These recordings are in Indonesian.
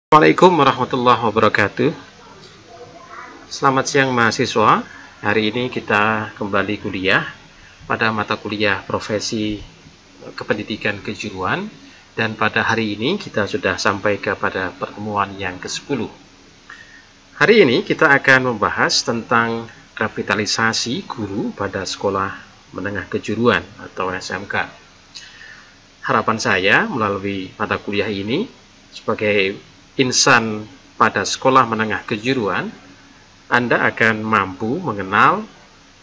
Assalamualaikum warahmatullahi wabarakatuh. Selamat siang mahasiswa. Hari ini kita kembali kuliah pada mata kuliah profesi kependidikan kejuruan, dan pada hari ini kita sudah sampai kepada pertemuan yang ke-10. Hari ini kita akan membahas tentang revitalisasi guru pada sekolah menengah kejuruan atau SMK. Harapan saya melalui mata kuliah ini sebagai insan pada sekolah menengah kejuruan, Anda akan mampu mengenal,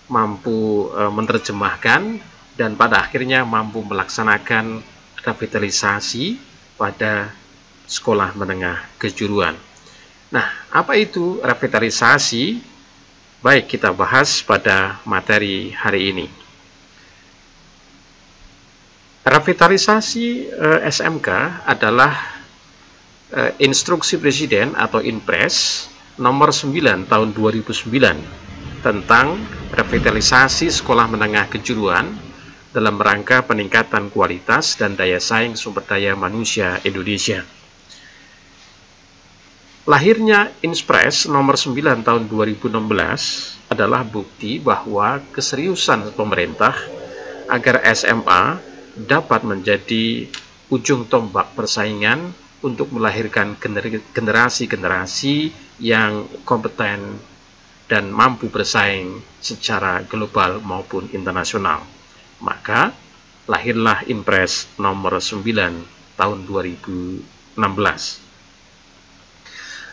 mampu menerjemahkan, dan pada akhirnya mampu melaksanakan revitalisasi pada sekolah menengah kejuruan. Nah, apa itu revitalisasi? Baik, kita bahas pada materi hari ini. Revitalisasi SMK adalah Instruksi Presiden atau Inpres nomor 9 tahun 2009 tentang revitalisasi sekolah menengah kejuruan dalam rangka peningkatan kualitas dan daya saing sumber daya manusia Indonesia. Lahirnya Inpres nomor 9 tahun 2016 adalah bukti bahwa keseriusan pemerintah agar SMA dapat menjadi ujung tombak persaingan untuk melahirkan generasi-generasi yang kompeten dan mampu bersaing secara global maupun internasional. Maka lahirlah Inpres nomor 9 tahun 2016.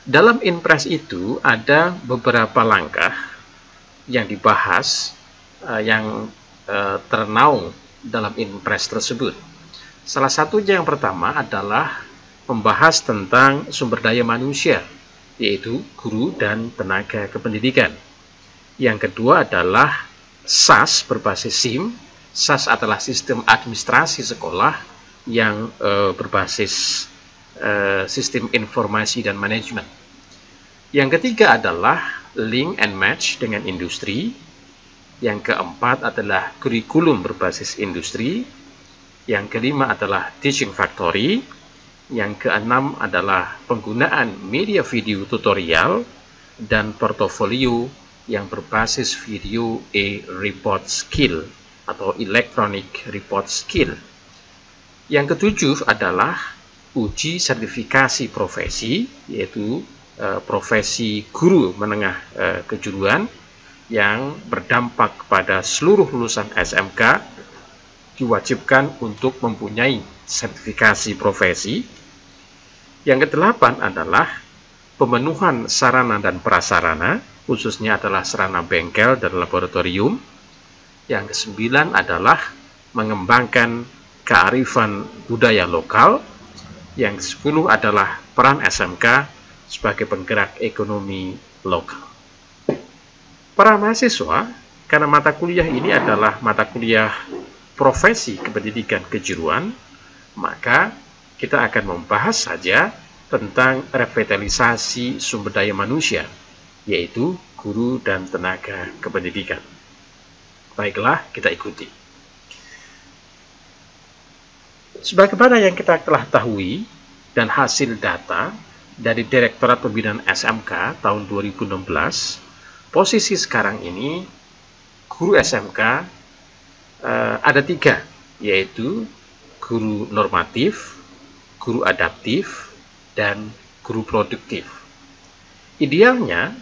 Dalam Inpres itu ada beberapa langkah yang dibahas yang ternaung dalam Inpres tersebut. Salah satunya yang pertama adalah membahas tentang sumber daya manusia, yaitu guru dan tenaga kependidikan. Yang kedua adalah SAS berbasis SIM. SAS adalah sistem administrasi sekolah yang berbasis sistem informasi dan manajemen. Yang ketiga adalah link and match dengan industri. Yang keempat adalah kurikulum berbasis industri. Yang kelima adalah teaching factory. Yang keenam adalah penggunaan media video tutorial dan portofolio yang berbasis video report skill atau electronic report skill. Yang ketujuh adalah uji sertifikasi profesi, yaitu profesi guru menengah kejuruan yang berdampak kepada seluruh lulusan SMK diwajibkan untuk mempunyai sertifikasi profesi. Yang kedelapan adalah pemenuhan sarana dan prasarana, khususnya adalah sarana bengkel dan laboratorium. Yang kesembilan adalah mengembangkan kearifan budaya lokal. Yang kesepuluh adalah peran SMK sebagai penggerak ekonomi lokal. Para mahasiswa, karena mata kuliah ini adalah mata kuliah profesi kependidikan kejuruan, maka kita akan membahas saja tentang revitalisasi sumber daya manusia, yaitu guru dan tenaga kependidikan. Baiklah, kita ikuti. Sebagaimana yang kita telah ketahui dan hasil data dari Direktorat Pembinaan SMK tahun 2016, posisi sekarang ini guru SMK ada tiga, yaitu guru normatif, guru adaptif, dan guru produktif. Idealnya,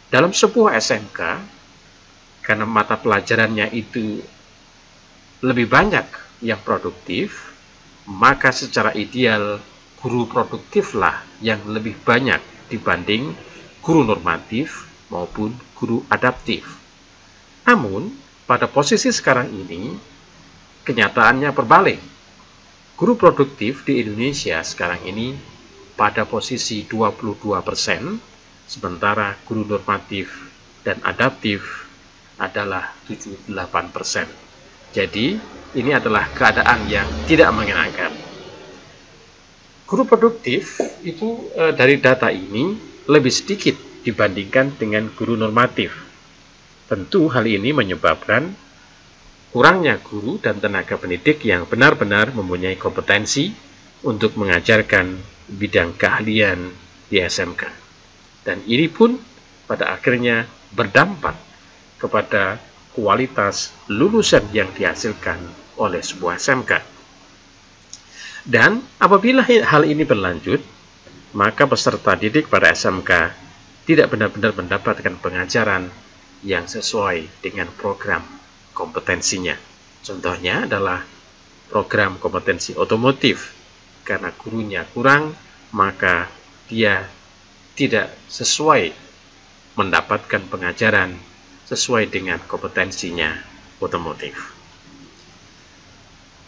dalam sebuah SMK, karena mata pelajarannya itu lebih banyak yang produktif, maka secara ideal guru produktiflah yang lebih banyak dibanding guru normatif maupun guru adaptif. Namun, pada posisi sekarang ini, kenyataannya berbalik. Guru produktif di Indonesia sekarang ini pada posisi 22%, sementara guru normatif dan adaptif adalah 78%. Jadi, ini adalah keadaan yang tidak mengenakan. Guru produktif itu dari data ini lebih sedikit dibandingkan dengan guru normatif. Tentu hal ini menyebabkan kurangnya guru dan tenaga pendidik yang benar-benar mempunyai kompetensi untuk mengajarkan bidang keahlian di SMK. Dan ini pun pada akhirnya berdampak kepada kualitas lulusan yang dihasilkan oleh sebuah SMK. Dan apabila hal ini berlanjut, maka peserta didik pada SMK tidak benar-benar mendapatkan pengajaran yang sesuai dengan program kompetensinya. Contohnya adalah program kompetensi otomotif. Karena gurunya kurang, maka dia tidak sesuai mendapatkan pengajaran sesuai dengan kompetensinya otomotif.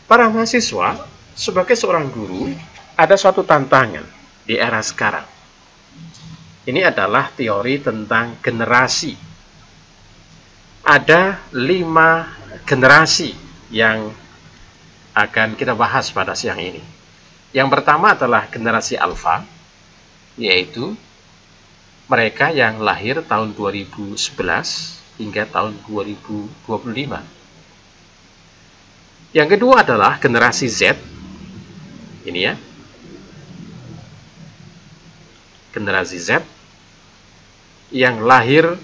Para mahasiswa, sebagai seorang guru, ada suatu tantangan di era sekarang. Ini adalah teori tentang generasi. Ada 5 generasi yang akan kita bahas pada siang ini. Yang pertama adalah generasi alfa, yaitu mereka yang lahir tahun 2011 hingga tahun 2025. Yang kedua adalah generasi Z. Ini ya. Generasi Z yang lahir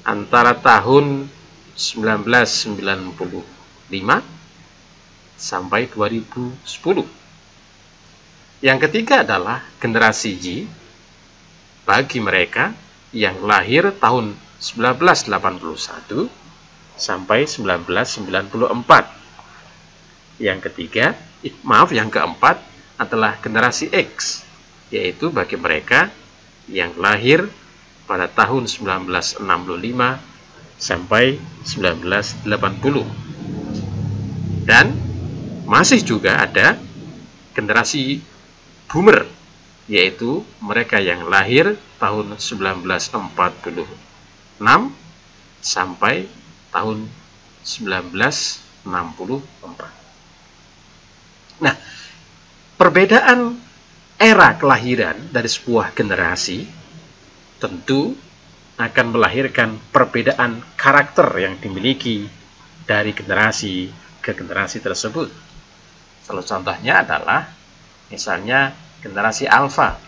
antara tahun 1995 sampai 2010. Yang ketiga adalah generasi Y, bagi mereka yang lahir tahun 1981 sampai 1994. Yang keempat adalah generasi X, yaitu bagi mereka yang lahir pada tahun 1965 sampai 1980. Dan masih juga ada generasi Boomer, yaitu mereka yang lahir tahun 1946 sampai tahun 1964. Nah, perbedaan era kelahiran dari sebuah generasi tentu akan melahirkan perbedaan karakter yang dimiliki dari generasi ke generasi tersebut. Salah contohnya adalah misalnya generasi alfa.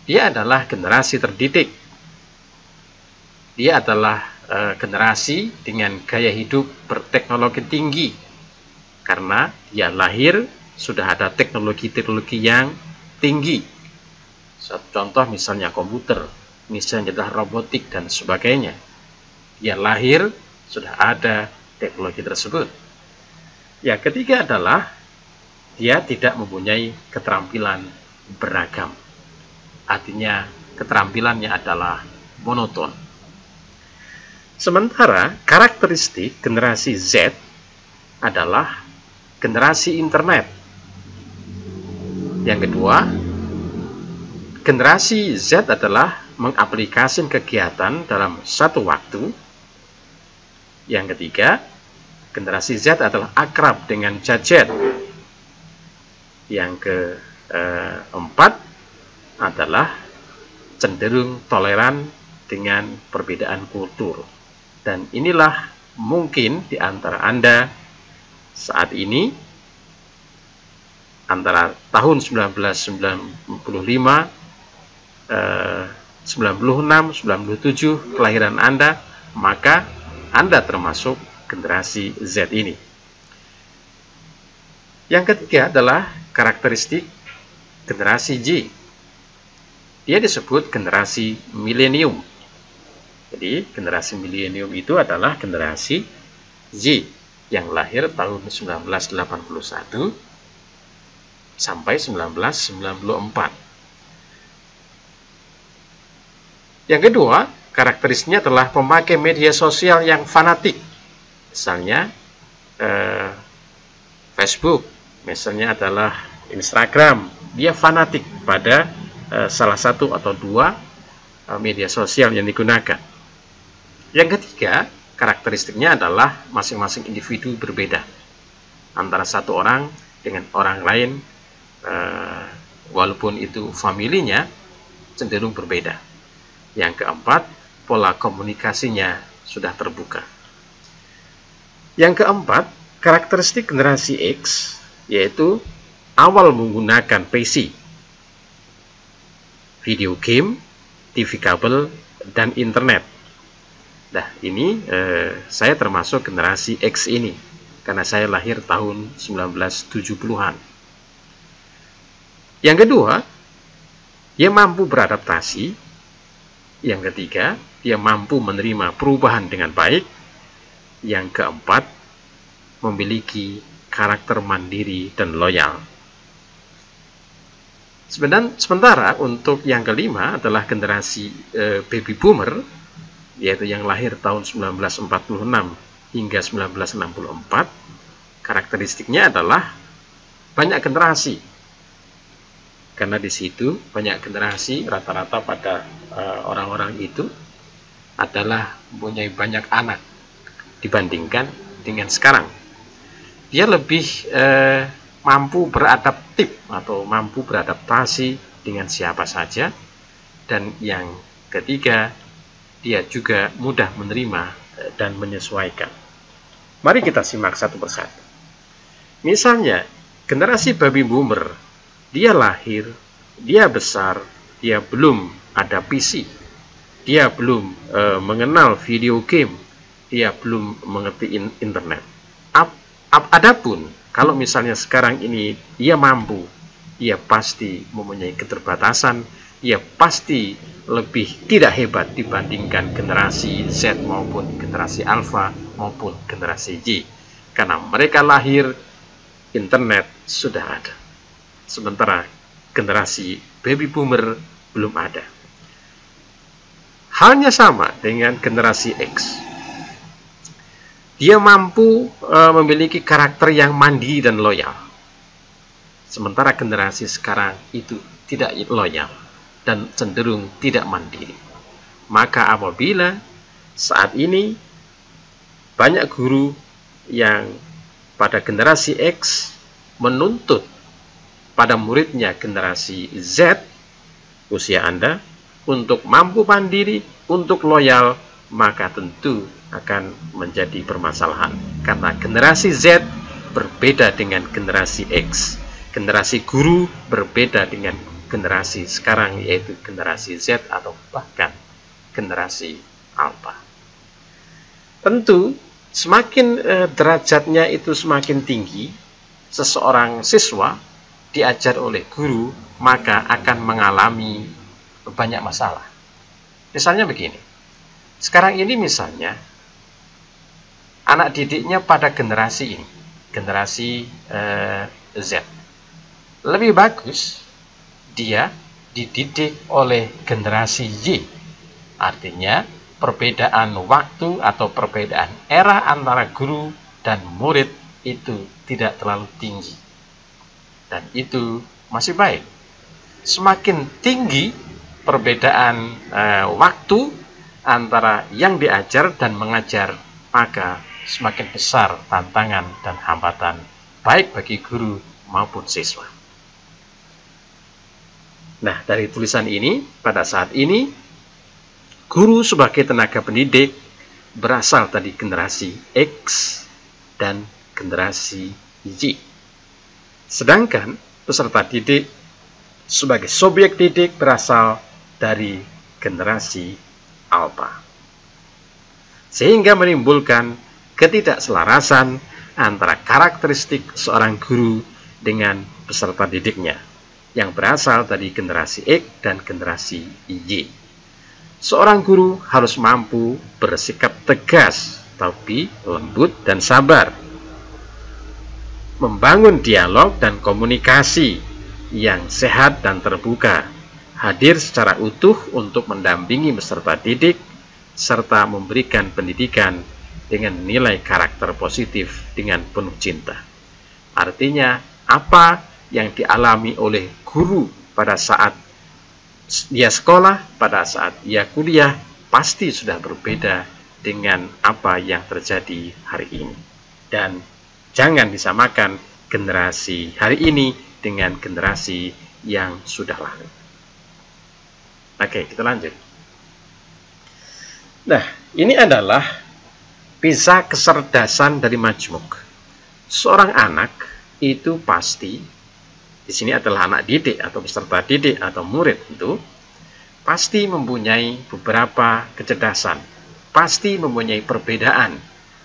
Dia adalah generasi terdidik. Dia adalah generasi dengan gaya hidup berteknologi tinggi. Karena dia lahir sudah ada teknologi-teknologi yang tinggi. Contoh misalnya komputer, misalnya adalah robotik dan sebagainya. Dia lahir sudah ada teknologi tersebut. Yang ketiga adalah dia tidak mempunyai keterampilan beragam. Artinya keterampilannya adalah monoton. Sementara karakteristik generasi Z adalah generasi internet. Yang kedua, generasi Z adalah mengaplikasikan kegiatan dalam satu waktu. Yang ketiga, generasi Z adalah akrab dengan gadget. Yang keempat adalah cenderung toleran dengan perbedaan kultur. Dan inilah mungkin di antara Anda saat ini antara tahun 1995, 96, 97 kelahiran Anda, maka Anda termasuk generasi Z ini. Yang ketiga adalah karakteristik generasi Y. Dia disebut generasi milenium. Jadi generasi milenium itu adalah generasi Y yang lahir tahun 1981 sampai 1994. Yang kedua, karakteristiknya adalah pemakai media sosial yang fanatik. Misalnya Facebook, misalnya adalah Instagram. Dia fanatik pada salah satu atau dua media sosial yang digunakan. Yang ketiga, karakteristiknya adalah masing-masing individu berbeda antara satu orang dengan orang lain, walaupun itu familinya cenderung berbeda. Yang keempat, pola komunikasinya sudah terbuka. Yang keempat, karakteristik generasi X, yaitu awal menggunakan PC. video game, TV kabel, dan internet. Nah, ini saya termasuk generasi X ini, karena saya lahir tahun 1970-an. Yang kedua, dia mampu beradaptasi. Yang ketiga, dia mampu menerima perubahan dengan baik. Yang keempat, memiliki karakter mandiri dan loyal. Sementara untuk yang kelima adalah generasi baby boomer, yaitu yang lahir tahun 1946 hingga 1964. Karakteristiknya adalah banyak generasi, karena di situ banyak generasi, rata-rata pada orang-orang itu adalah mempunyai banyak anak dibandingkan dengan sekarang. Dia lebih mampu beradaptif atau mampu beradaptasi dengan siapa saja. Dan yang ketiga, dia juga mudah menerima dan menyesuaikan. Mari kita simak satu persatu. Misalnya, generasi baby boomer, dia lahir, dia besar, dia belum ada PC, dia belum mengenal video game, dia belum mengerti internet. Adapun kalau misalnya sekarang ini dia mampu, dia pasti mempunyai keterbatasan, dia pasti lebih tidak hebat dibandingkan generasi Z maupun generasi Alpha maupun generasi Y, karena mereka lahir internet sudah ada, sementara generasi baby boomer belum ada. Halnya sama dengan generasi X. Dia mampu memiliki karakter yang mandiri dan loyal, sementara generasi sekarang itu tidak loyal dan cenderung tidak mandiri. Maka apabila saat ini banyak guru yang pada generasi X menuntut pada muridnya generasi Z, usia Anda, untuk mampu mandiri, untuk loyal, maka tentu akan menjadi permasalahan. Karena generasi Z berbeda dengan generasi X. Generasi guru berbeda dengan generasi sekarang, yaitu generasi Z atau bahkan generasi Alpha. Tentu semakin derajatnya itu semakin tinggi, seseorang siswa diajar oleh guru maka akan mengalami banyak masalah. Misalnya begini, sekarang ini misalnya anak didiknya pada generasi ini, generasi Z, lebih bagus dia dididik oleh generasi Y. Artinya perbedaan waktu atau perbedaan era antara guru dan murid itu tidak terlalu tinggi, dan itu masih baik. Semakin tinggi perbedaan waktu antara yang diajar dan mengajar, maka semakin besar tantangan dan hambatan baik bagi guru maupun siswa. Nah, dari tulisan ini, pada saat ini, guru sebagai tenaga pendidik berasal dari generasi X dan generasi Y. Sedangkan peserta didik sebagai subjek didik berasal dari generasi Alpha. Sehingga menimbulkan ketidakselarasan antara karakteristik seorang guru dengan peserta didiknya, yang berasal dari generasi X dan generasi Y. Seorang guru harus mampu bersikap tegas, tapi lembut dan sabar, membangun dialog dan komunikasi yang sehat dan terbuka, hadir secara utuh untuk mendampingi peserta didik, serta memberikan pendidikan dengan nilai karakter positif dengan penuh cinta. Artinya, apa yang dialami oleh guru pada saat dia sekolah, pada saat dia kuliah, pasti sudah berbeda dengan apa yang terjadi hari ini. Dan jangan disamakan generasi hari ini dengan generasi yang sudah lalu. Oke, kita lanjut. Nah, ini adalah pisa kecerdasan dari majmuk. Seorang anak itu pasti, di sini adalah anak didik atau peserta didik atau murid itu, pasti mempunyai beberapa kecerdasan, pasti mempunyai perbedaan,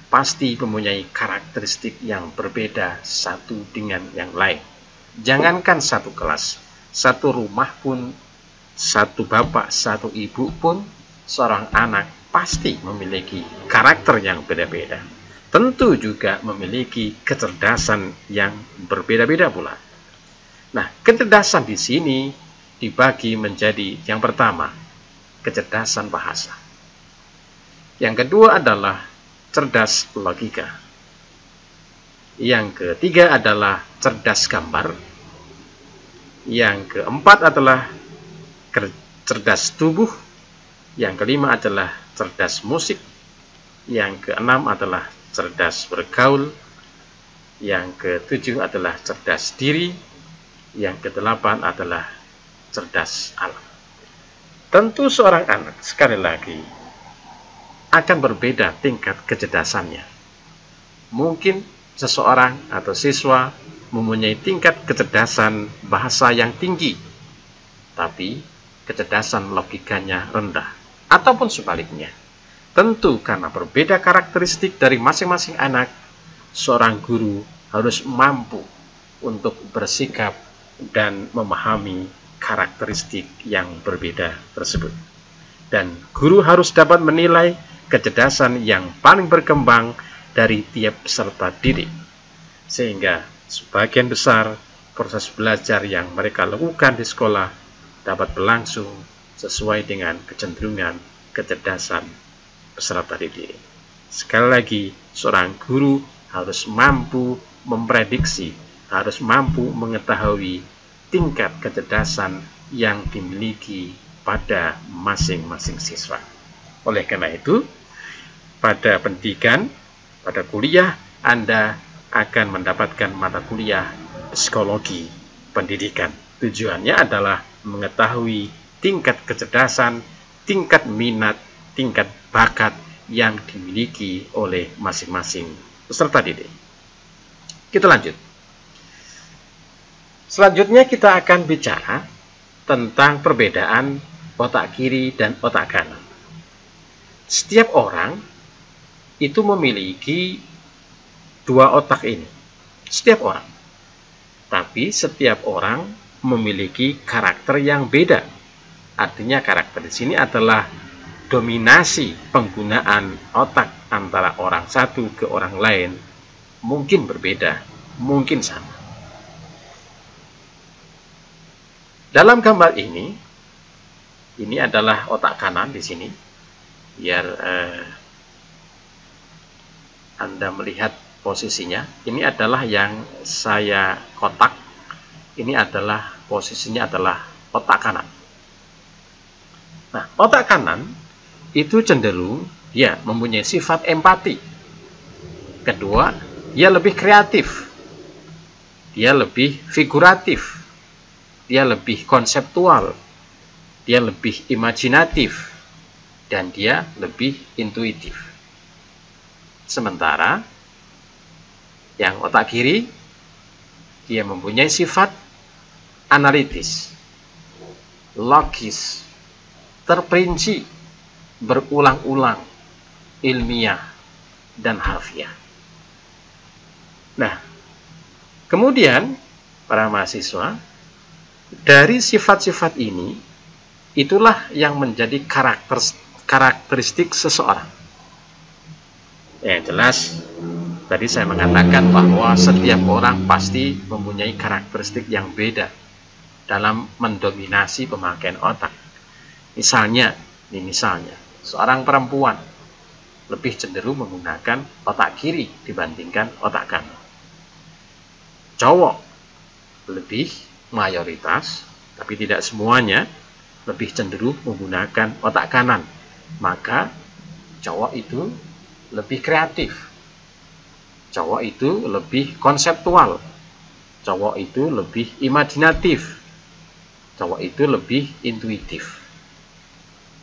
pasti mempunyai karakteristik yang berbeda satu dengan yang lain. Jangankan satu kelas, satu rumah pun, satu bapak, satu ibu pun, seorang anak pasti memiliki karakter yang beda-beda. Tentu juga memiliki kecerdasan yang berbeda-beda pula. Nah, kecerdasan di sini dibagi menjadi yang pertama, kecerdasan bahasa. Yang kedua adalah cerdas logika. Yang ketiga adalah cerdas gambar. Yang keempat adalah cerdas tubuh. Yang kelima adalah cerdas musik. Yang keenam adalah cerdas bergaul. Yang ketujuh adalah cerdas diri. Yang kedelapan adalah cerdas alam. Tentu seorang anak, sekali lagi, akan berbeda tingkat kecerdasannya. Mungkin seseorang atau siswa mempunyai tingkat kecerdasan bahasa yang tinggi, tapi kecerdasan logikanya rendah. Ataupun sebaliknya. Tentu karena berbeda karakteristik dari masing-masing anak, seorang guru harus mampu untuk bersikap dan memahami karakteristik yang berbeda tersebut. Dan guru harus dapat menilai kecerdasan yang paling berkembang dari tiap peserta didik. Sehingga sebagian besar proses belajar yang mereka lakukan di sekolah dapat berlangsung sesuai dengan kecenderungan kecerdasan peserta didik. Sekali lagi, seorang guru harus mampu memprediksi, harus mampu mengetahui tingkat kecerdasan yang dimiliki pada masing-masing siswa. Oleh karena itu, pada pendidikan, pada kuliah, Anda akan mendapatkan mata kuliah psikologi pendidikan. Tujuannya adalah mengetahui tingkat kecerdasan, tingkat minat, tingkat bakat yang dimiliki oleh masing-masing peserta didik. Kita lanjut. Selanjutnya kita akan bicara tentang perbedaan otak kiri dan otak kanan. Setiap orang itu memiliki dua otak ini. Setiap orang. Tapi setiap orang memiliki karakter yang beda. Artinya karakter di sini adalah dominasi penggunaan otak antara orang satu ke orang lain mungkin berbeda, mungkin sama. Dalam gambar ini adalah otak kanan di sini, biar Anda melihat posisinya. Ini adalah yang saya kotak. Ini adalah posisinya adalah otak kanan. Nah, otak kanan itu cenderung dia mempunyai sifat empati. Kedua, dia lebih kreatif. Dia lebih figuratif. Dia lebih konseptual, dia lebih imajinatif, dan dia lebih intuitif. Sementara yang otak kiri, dia mempunyai sifat analitis, logis, terperinci, berulang-ulang, ilmiah, dan harfiah. Nah, kemudian para mahasiswa, dari sifat-sifat ini, itulah yang menjadi karakteristik seseorang. Yang jelas, tadi saya mengatakan bahwa setiap orang pasti mempunyai karakteristik yang beda dalam mendominasi pemakaian otak. Misalnya, seorang perempuan lebih cenderung menggunakan otak kiri dibandingkan otak kanan. Cowok lebih mayoritas, tapi tidak semuanya, lebih cenderung menggunakan otak kanan. Maka cowok itu lebih kreatif, cowok itu lebih konseptual, cowok itu lebih imajinatif, cowok itu lebih intuitif.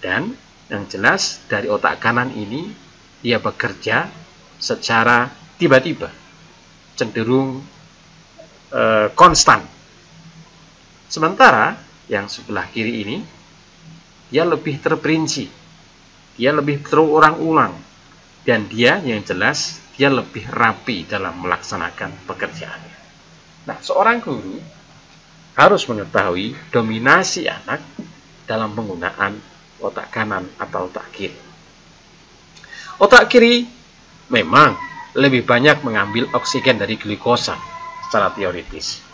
Dan yang jelas dari otak kanan ini dia bekerja secara tiba-tiba, cenderung konstan. Sementara yang sebelah kiri ini dia lebih terperinci, dia lebih terulang-ulang, dan dia yang jelas dia lebih rapi dalam melaksanakan pekerjaannya. Nah, seorang guru harus mengetahui dominasi anak dalam penggunaan otak kanan atau otak kiri. Otak kiri memang lebih banyak mengambil oksigen dari glukosa secara teoritis,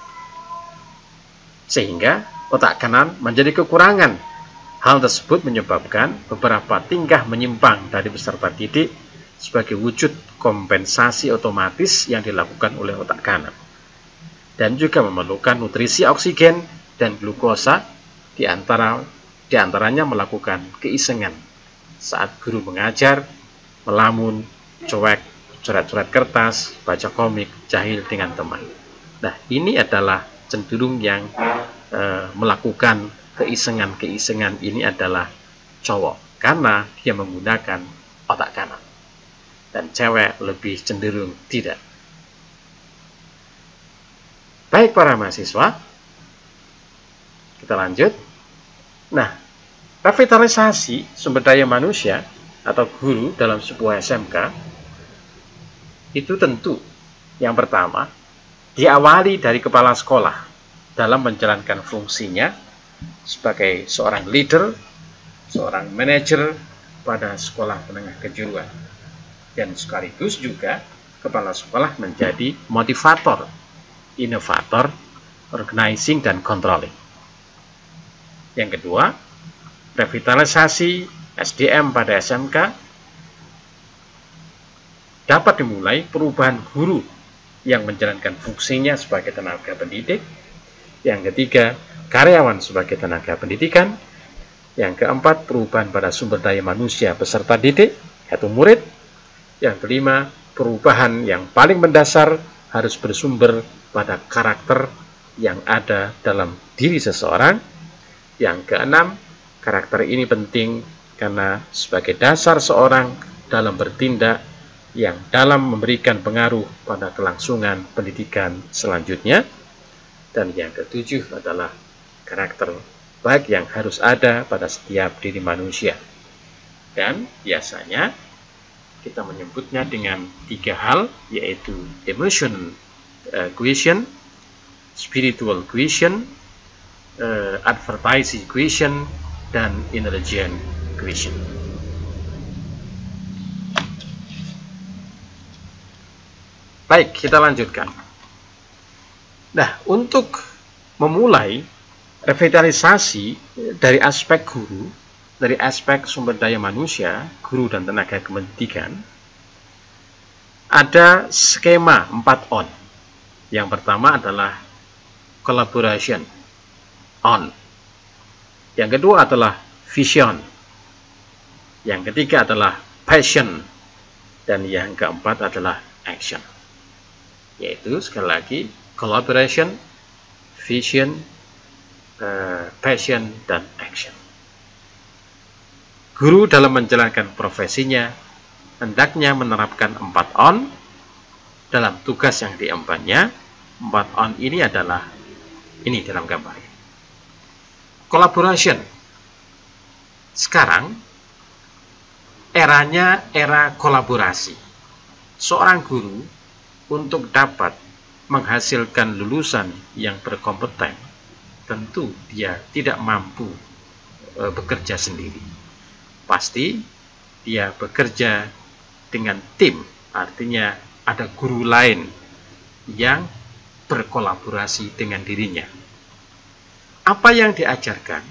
sehingga otak kanan menjadi kekurangan. Hal tersebut menyebabkan beberapa tingkah menyimpang dari peserta didik sebagai wujud kompensasi otomatis yang dilakukan oleh otak kanan, dan juga memerlukan nutrisi oksigen dan glukosa, diantaranya melakukan keisengan saat guru mengajar, melamun, cuek, coret-coret kertas, baca komik, jahil dengan teman. Nah, ini adalah cenderung yang melakukan keisengan ini adalah cowok, karena dia menggunakan otak kanan, dan cewek lebih cenderung tidak. Baik para mahasiswa, kita lanjut. Nah, revitalisasi sumber daya manusia atau guru dalam sebuah SMK itu tentu yang pertama diawali dari kepala sekolah dalam menjalankan fungsinya sebagai seorang leader, seorang manajer pada sekolah menengah kejuruan, dan sekaligus juga kepala sekolah menjadi motivator, inovator, organizing, dan controlling. Yang kedua, revitalisasi SDM pada SMK dapat dimulai perubahan guru yang menjalankan fungsinya sebagai tenaga pendidik. Yang ketiga, karyawan sebagai tenaga pendidikan. Yang keempat, perubahan pada sumber daya manusia peserta didik, yaitu murid. Yang kelima, perubahan yang paling mendasar harus bersumber pada karakter yang ada dalam diri seseorang. Yang keenam, karakter ini penting karena sebagai dasar seorang dalam bertindak yang dalam memberikan pengaruh pada kelangsungan pendidikan selanjutnya. Dan yang ketujuh adalah karakter baik yang harus ada pada setiap diri manusia. Dan biasanya kita menyebutnya dengan 3 hal, yaitu emotional quotient, spiritual quotient, advertising quotient, dan intelligent quotient. Baik, kita lanjutkan. Nah, untuk memulai revitalisasi dari aspek guru, dari aspek sumber daya manusia, guru dan tenaga pendidikan, ada skema 4 on. Yang pertama adalah collaboration, on. Yang kedua adalah vision. Yang ketiga adalah passion. Dan yang keempat adalah action. Yaitu sekali lagi collaboration, vision, passion, dan action. Guru dalam menjalankan profesinya hendaknya menerapkan 4 on dalam tugas yang diembannya. 4 on ini adalah ini dalam gambar. Collaboration. Sekarang eranya era kolaborasi. Seorang guru untuk dapat menghasilkan lulusan yang berkompeten, tentu dia tidak mampu bekerja sendiri. Pasti dia bekerja dengan tim, artinya ada guru lain yang berkolaborasi dengan dirinya. Apa yang diajarkan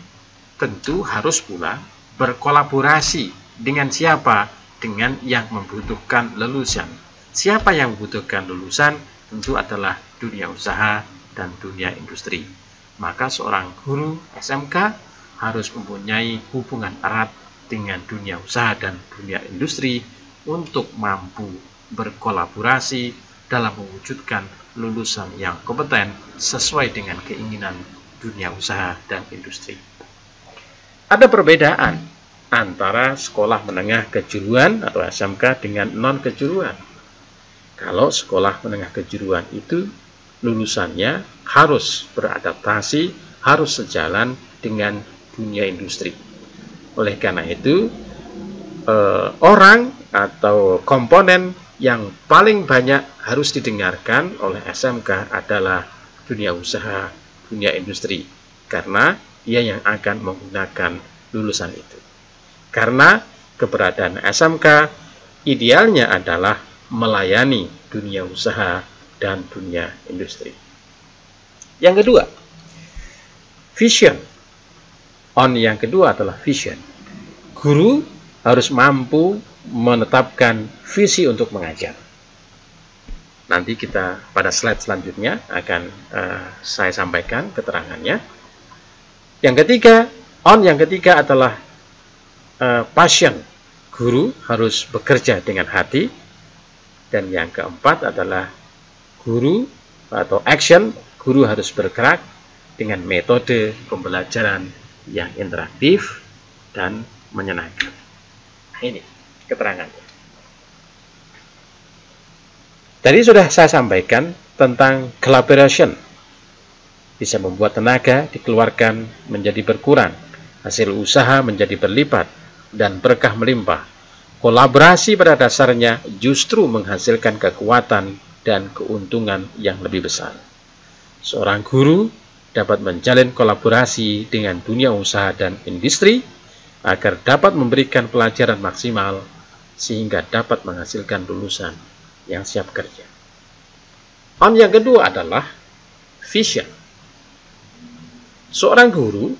tentu harus pula berkolaborasi dengan siapa? Dengan yang membutuhkan lulusan. Siapa yang membutuhkan lulusan? Tentu adalah dunia usaha dan dunia industri. Maka seorang guru SMK harus mempunyai hubungan erat dengan dunia usaha dan dunia industri untuk mampu berkolaborasi dalam mewujudkan lulusan yang kompeten sesuai dengan keinginan dunia usaha dan industri. Ada perbedaan antara sekolah menengah kejuruan atau SMK dengan non-kejuruan. Kalau sekolah menengah kejuruan itu lulusannya harus beradaptasi, harus sejalan dengan dunia industri. Oleh karena itu, orang atau komponen yang paling banyak harus didengarkan oleh SMK adalah dunia usaha, dunia industri, karena ia yang akan menggunakan lulusan itu. Karena keberadaan SMK idealnya adalah melayani dunia usaha dan dunia industri. Yang kedua, vision. Yang kedua adalah vision. Guru harus mampu menetapkan visi untuk mengajar. Nanti kita pada slide selanjutnya akan saya sampaikan keterangannya. Yang ketiga adalah passion. Guru harus bekerja dengan hati. Dan yang keempat adalah guru atau action. Guru harus bergerak dengan metode pembelajaran yang interaktif dan menyenangkan. Nah, ini keterangannya. Tadi sudah saya sampaikan tentang collaboration. Bisa membuat tenaga dikeluarkan menjadi berkurang, hasil usaha menjadi berlipat, dan berkah melimpah. Kolaborasi pada dasarnya justru menghasilkan kekuatan dan keuntungan yang lebih besar. Seorang guru dapat menjalin kolaborasi dengan dunia usaha dan industri agar dapat memberikan pelajaran maksimal sehingga dapat menghasilkan lulusan yang siap kerja. Yang kedua adalah vision. Seorang guru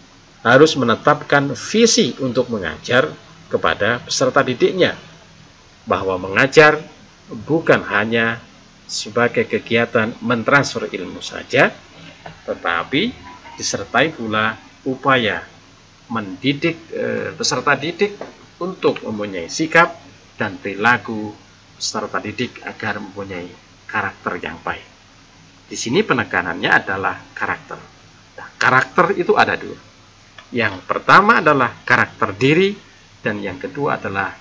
harus menetapkan visi untuk mengajar kepada peserta didiknya, bahwa mengajar bukan hanya sebagai kegiatan mentransfer ilmu saja, tetapi disertai pula upaya mendidik peserta didik untuk mempunyai sikap dan perilaku peserta didik agar mempunyai karakter yang baik. Di sini penekanannya adalah karakter. Nah, karakter itu ada dua. Yang pertama adalah karakter diri dan yang kedua adalah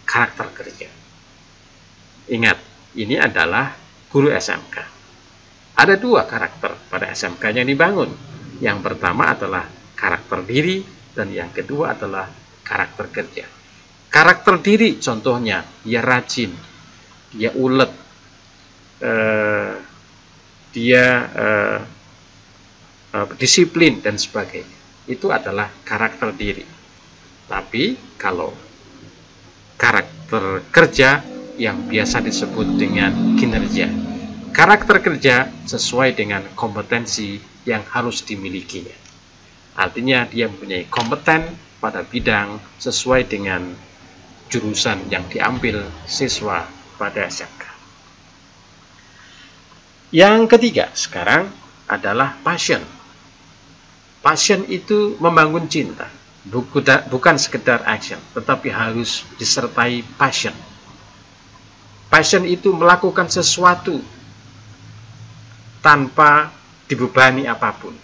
karakter kerja. Ingat, ini adalah guru SMK. Ada dua karakter pada SMK yang dibangun. Yang pertama adalah karakter diri dan yang kedua adalah karakter kerja. Karakter diri contohnya, dia rajin, dia ulet, dia disiplin dan sebagainya. Itu adalah karakter diri. Tapi kalau karakter kerja yang biasa disebut dengan kinerja. Karakter kerja sesuai dengan kompetensi yang harus dimilikinya. Artinya dia mempunyai kompeten pada bidang sesuai dengan jurusan yang diambil siswa pada SMK. Yang ketiga sekarang adalah passion. Passion itu membangun cinta, bukan sekedar action, tetapi harus disertai passion. Passion itu melakukan sesuatu tanpa dibebani apapun.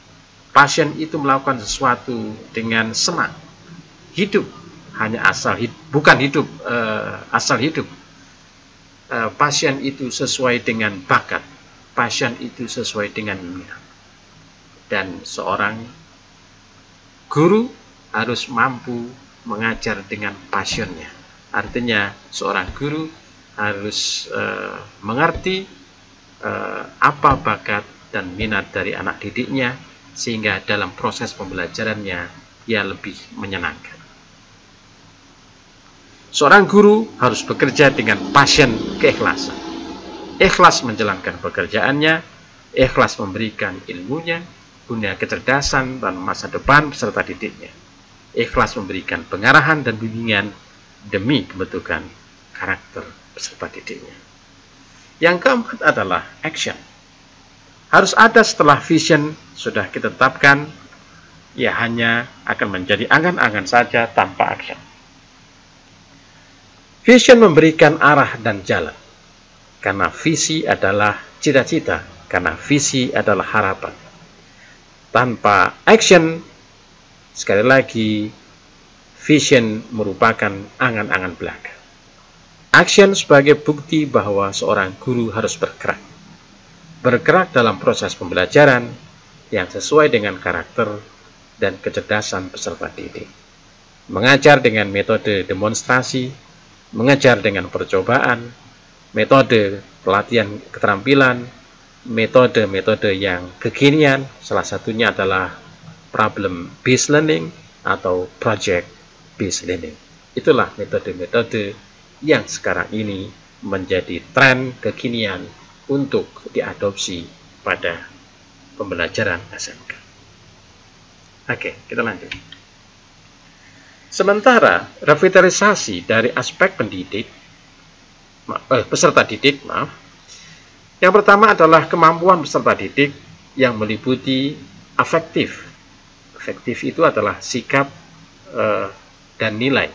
Passion itu melakukan sesuatu dengan senang. Hidup hanya bukan hidup asal hidup. Passion itu sesuai dengan bakat. Passion itu sesuai dengan minat. Dan seorang guru harus mampu mengajar dengan passionnya. Artinya seorang guru harus mengerti apa bakat dan minat dari anak didiknya, sehingga dalam proses pembelajarannya ia lebih menyenangkan. Seorang guru harus bekerja dengan passion keikhlasan. Ikhlas menjalankan pekerjaannya, ikhlas memberikan ilmunya, guna kecerdasan dan masa depan peserta didiknya. Ikhlas memberikan pengarahan dan bimbingan demi pembentukan karakter peserta didiknya. Yang keempat adalah action. Harus ada setelah vision sudah kita tetapkan, ya hanya akan menjadi angan-angan saja tanpa action. Vision memberikan arah dan jalan, karena visi adalah cita-cita, karena visi adalah harapan. Tanpa action, sekali lagi, vision merupakan angan-angan belaka. Action sebagai bukti bahwa seorang guru harus bergerak. Bergerak dalam proses pembelajaran yang sesuai dengan karakter dan kecerdasan peserta didik. mengajar dengan metode demonstrasi, mengajar dengan percobaan, metode pelatihan keterampilan, metode-metode yang kekinian, salah satunya adalah problem based learning atau project based learning. Itulah metode-metode yang sekarang ini menjadi tren kekinian untuk diadopsi pada pembelajaran SMK. Oke, kita lanjut. Sementara revitalisasi dari aspek peserta didik, yang pertama adalah kemampuan peserta didik yang meliputi afektif. Afektif itu adalah sikap dan nilai.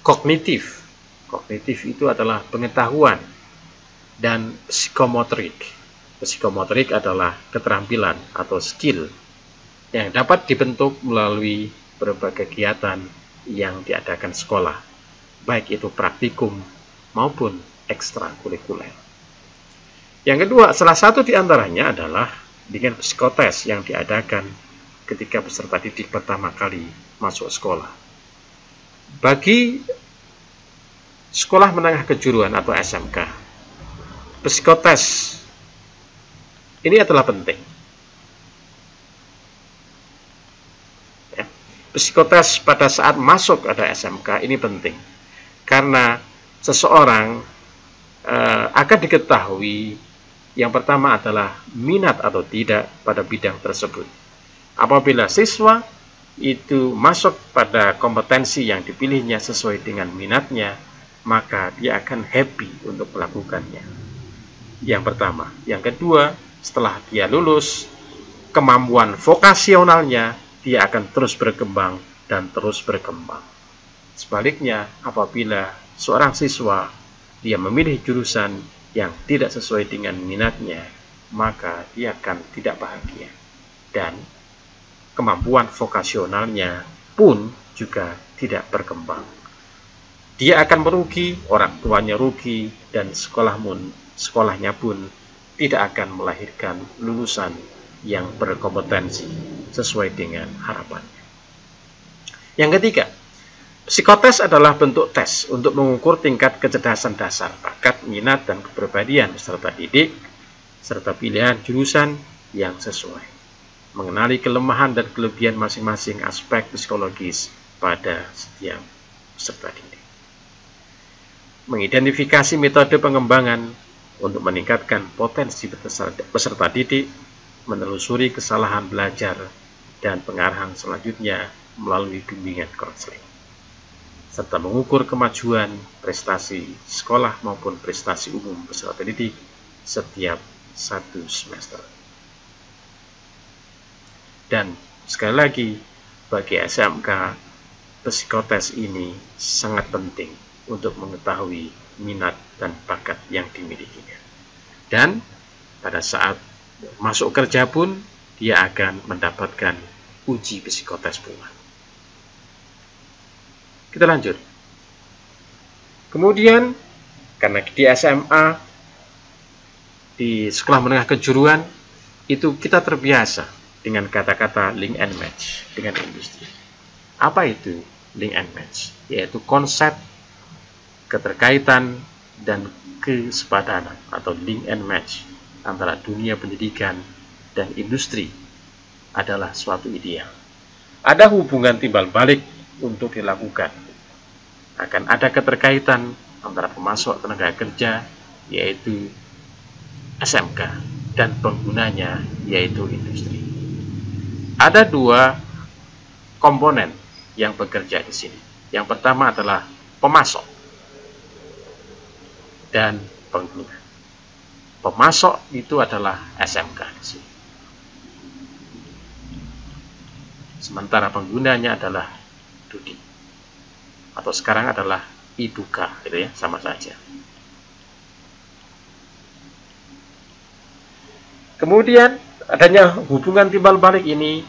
Kognitif. Kognitif itu adalah pengetahuan. Dan psikomotorik. Psikomotorik adalah keterampilan atau skill yang dapat dibentuk melalui berbagai kegiatan yang diadakan sekolah, baik itu praktikum maupun ekstrakurikuler. Yang kedua, salah satu di antaranya adalah dengan psikotes yang diadakan ketika peserta didik pertama kali masuk sekolah. Bagi sekolah menengah kejuruan atau SMK, psikotes ini adalah penting. Ya, psikotes pada saat masuk ada SMK ini penting, karena seseorang akan diketahui yang pertama adalah minat atau tidak pada bidang tersebut. Apabila siswa itu masuk pada kompetensi yang dipilihnya sesuai dengan minatnya, maka dia akan happy untuk melakukannya. Yang pertama. Yang kedua, setelah dia lulus, kemampuan vokasionalnya dia akan terus berkembang dan terus berkembang. Sebaliknya, apabila seorang siswa dia memilih jurusan yang tidak sesuai dengan minatnya, maka dia akan tidak bahagia. Dan kemampuan vokasionalnya pun juga tidak berkembang. Dia akan merugi, orang tuanya rugi, dan sekolahnya pun tidak akan melahirkan lulusan yang berkompetensi sesuai dengan harapannya. Yang ketiga, psikotes adalah bentuk tes untuk mengukur tingkat kecerdasan dasar, bakat, minat, dan kepribadian peserta didik, serta pilihan jurusan yang sesuai. Mengenali kelemahan dan kelebihan masing-masing aspek psikologis pada setiap peserta didik. Mengidentifikasi metode pengembangan untuk meningkatkan potensi peserta didik, menelusuri kesalahan belajar, dan pengarahan selanjutnya melalui bimbingan konseling, serta mengukur kemajuan prestasi sekolah maupun prestasi umum peserta didik setiap 1 semester. Dan sekali lagi, bagi SMK, psikotes ini sangat penting untuk mengetahui minat dan bakat yang dimilikinya. Dan pada saat masuk kerja pun, dia akan mendapatkan uji psikotes pula. Kita lanjut. Kemudian, karena di SMA, di sekolah menengah kejuruan, itu kita terbiasa dengan kata-kata link and match dengan industri. Apa itu link and match? Yaitu konsep keterkaitan dan kesepadanan atau link and match antara dunia pendidikan dan industri adalah suatu ideal. Ada hubungan timbal balik untuk dilakukan. Akan ada keterkaitan antara pemasok tenaga kerja, yaitu SMK, dan penggunanya, yaitu industri. Ada 2 komponen yang bekerja di sini. Yang pertama adalah pemasok dan pengguna. Pemasok itu adalah SMK di sini. Sementara penggunanya adalah Dudi. Atau sekarang adalah Iduka, gitu ya, sama saja. Kemudian adanya hubungan timbal balik ini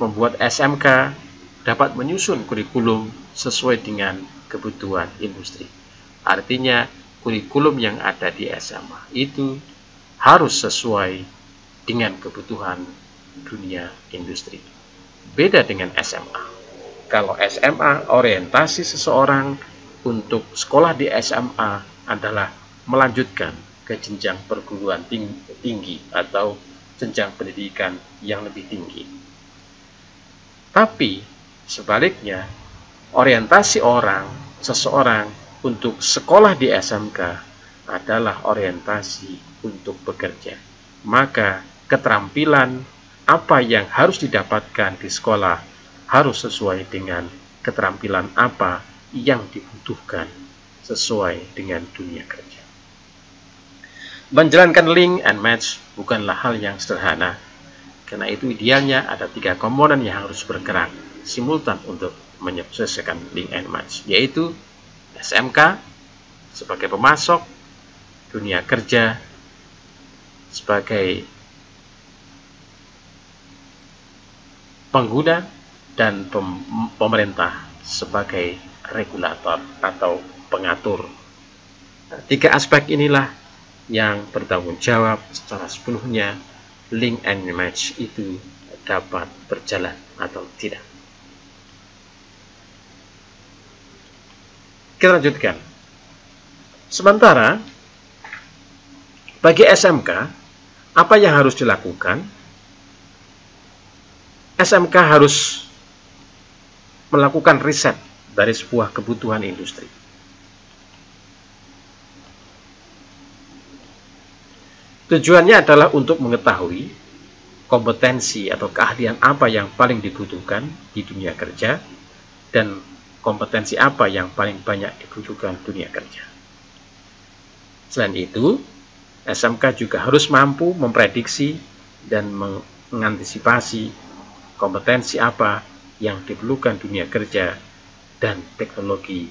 membuat SMK dapat menyusun kurikulum sesuai dengan kebutuhan industri. Artinya kurikulum yang ada di SMA itu harus sesuai dengan kebutuhan dunia industri. Beda dengan SMA. Kalau SMA, orientasi seseorang untuk sekolah di SMA adalah melanjutkan ke jenjang perguruan tinggi atau jenjang pendidikan yang lebih tinggi. Tapi sebaliknya, orientasi seseorang untuk sekolah di SMK adalah orientasi untuk bekerja. Maka keterampilan apa yang harus didapatkan di sekolah harus sesuai dengan keterampilan apa yang dibutuhkan sesuai dengan dunia kerja. Menjalankan link and match bukanlah hal yang sederhana. Karena itu idealnya ada 3 komponen yang harus bergerak simultan untuk menyukseskan link and match, yaitu SMK sebagai pemasok, dunia kerja sebagai pengguna, dan pemerintah sebagai regulator atau pengatur. 3 aspek inilah yang bertanggung jawab secara sepenuhnya link and match itu dapat berjalan atau tidak. Kita lanjutkan. Sementara bagi SMK, apa yang harus dilakukan? SMK harus melakukan riset dari sebuah kebutuhan industri. Tujuannya adalah untuk mengetahui kompetensi atau keahlian apa yang paling dibutuhkan di dunia kerja dan kompetensi apa yang paling banyak dibutuhkan dunia kerja. Selain itu, SMK juga harus mampu memprediksi dan mengantisipasi kompetensi apa yang diperlukan dunia kerja dan teknologi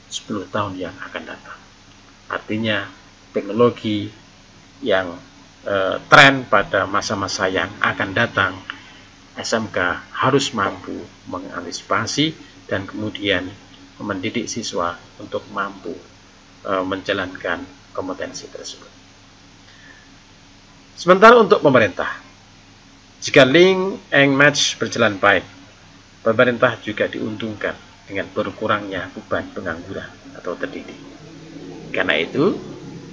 10 tahun yang akan datang. Artinya, teknologi yang tren pada masa-masa yang akan datang, SMK harus mampu mengantisipasi dan kemudian mendidik siswa untuk mampu menjalankan kompetensi tersebut. Sementara untuk pemerintah, jika link and match berjalan baik, pemerintah juga diuntungkan dengan berkurangnya beban pengangguran atau terdidik. Karena itu,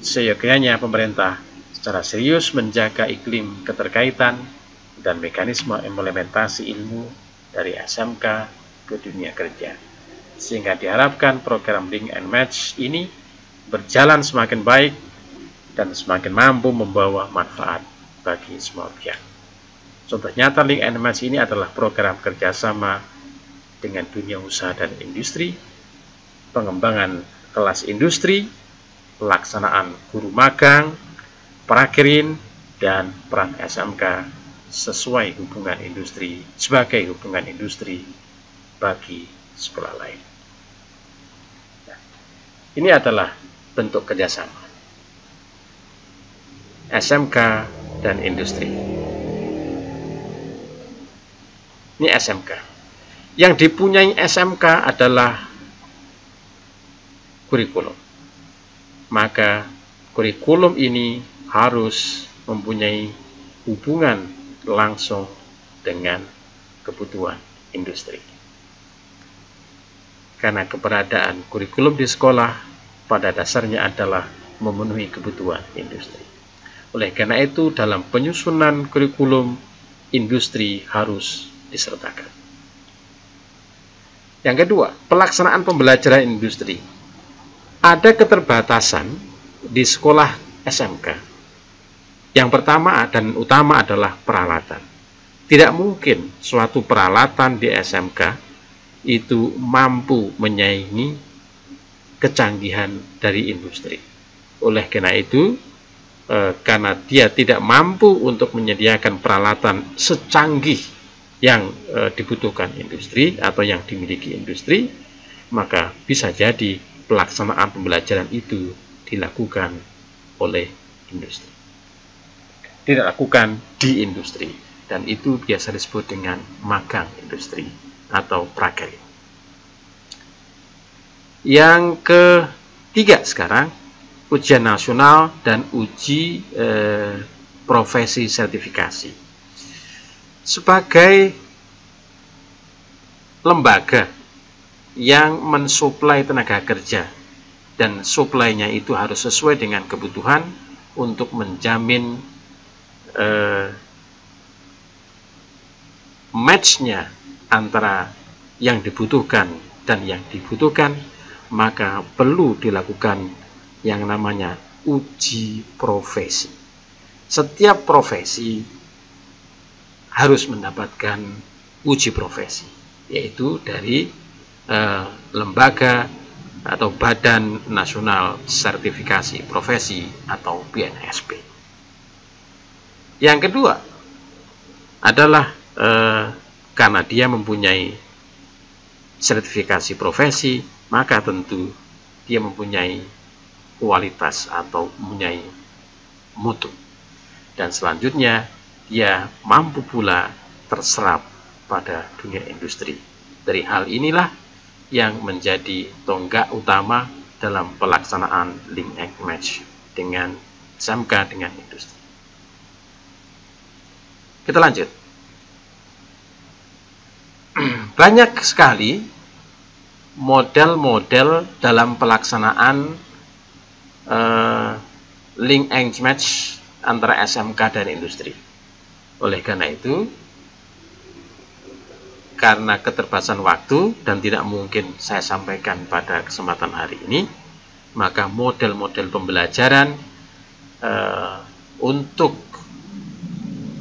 seyogyanya pemerintah secara serius menjaga iklim keterkaitan dan mekanisme implementasi ilmu dari SMK ke dunia kerja, sehingga diharapkan program link and match ini berjalan semakin baik dan semakin mampu membawa manfaat bagi semua pihak. Contoh nyata link and match ini adalah program kerjasama dengan dunia usaha dan industri, pengembangan kelas industri, pelaksanaan guru magang, prakirin, dan peran SMK sesuai hubungan industri sebagai hubungan industri bagi sekolah lain. Nah, ini adalah bentuk kerjasama SMK dan industri. Ini SMK. Yang dipunyai SMK adalah kurikulum. Maka kurikulum ini harus mempunyai hubungan langsung dengan kebutuhan industri. Karena keberadaan kurikulum di sekolah pada dasarnya adalah memenuhi kebutuhan industri. Oleh karena itu, dalam penyusunan kurikulum, industri harus disertakan. Yang kedua, pelaksanaan pembelajaran industri. Ada keterbatasan di sekolah SMK. Yang pertama dan utama adalah peralatan. Tidak mungkin suatu peralatan di SMK itu mampu menyaingi kecanggihan dari industri. Oleh karena itu, karena dia tidak mampu untuk menyediakan peralatan secanggih yang dibutuhkan industri atau yang dimiliki industri, maka bisa jadi pelaksanaan pembelajaran itu dilakukan oleh industri. Dilakukan di industri, dan itu biasa disebut dengan magang industri atau prakerja. Yang ketiga sekarang, ujian nasional dan uji profesi sertifikasi. Sebagai lembaga yang mensuplai tenaga kerja, dan suplainya itu harus sesuai dengan kebutuhan untuk menjamin match-nya antara yang dibutuhkan dan yang dibutuhkan, maka perlu dilakukan yang namanya uji profesi. Setiap profesi harus mendapatkan uji profesi, yaitu dari lembaga atau Badan Nasional Sertifikasi Profesi atau BNSP. Yang kedua adalah karena dia mempunyai sertifikasi profesi, maka tentu dia mempunyai kualitas atau mempunyai mutu. Dan selanjutnya, dia mampu pula terserap pada dunia industri. Dari hal inilah yang menjadi tonggak utama dalam pelaksanaan link and match dengan SMK dengan industri. Kita lanjut. Banyak sekali model-model dalam pelaksanaan link and match antara SMK dan industri. Oleh karena itu, karena keterbatasan waktu dan tidak mungkin saya sampaikan pada kesempatan hari ini, maka model-model pembelajaran untuk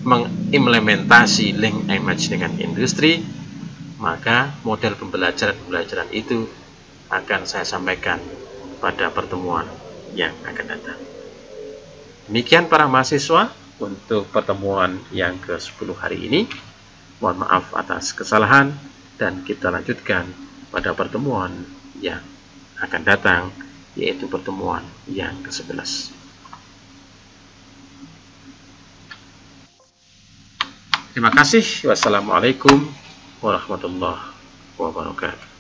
mengimplementasi link and match dengan industri, maka model pembelajaran itu akan saya sampaikan pada pertemuan yang akan datang. Demikian para mahasiswa untuk pertemuan yang ke-10 hari ini. Mohon maaf atas kesalahan, dan kita lanjutkan pada pertemuan yang akan datang, yaitu pertemuan yang ke-11. Terima kasih. Wassalamualaikum warahmatullahi wabarakatuh.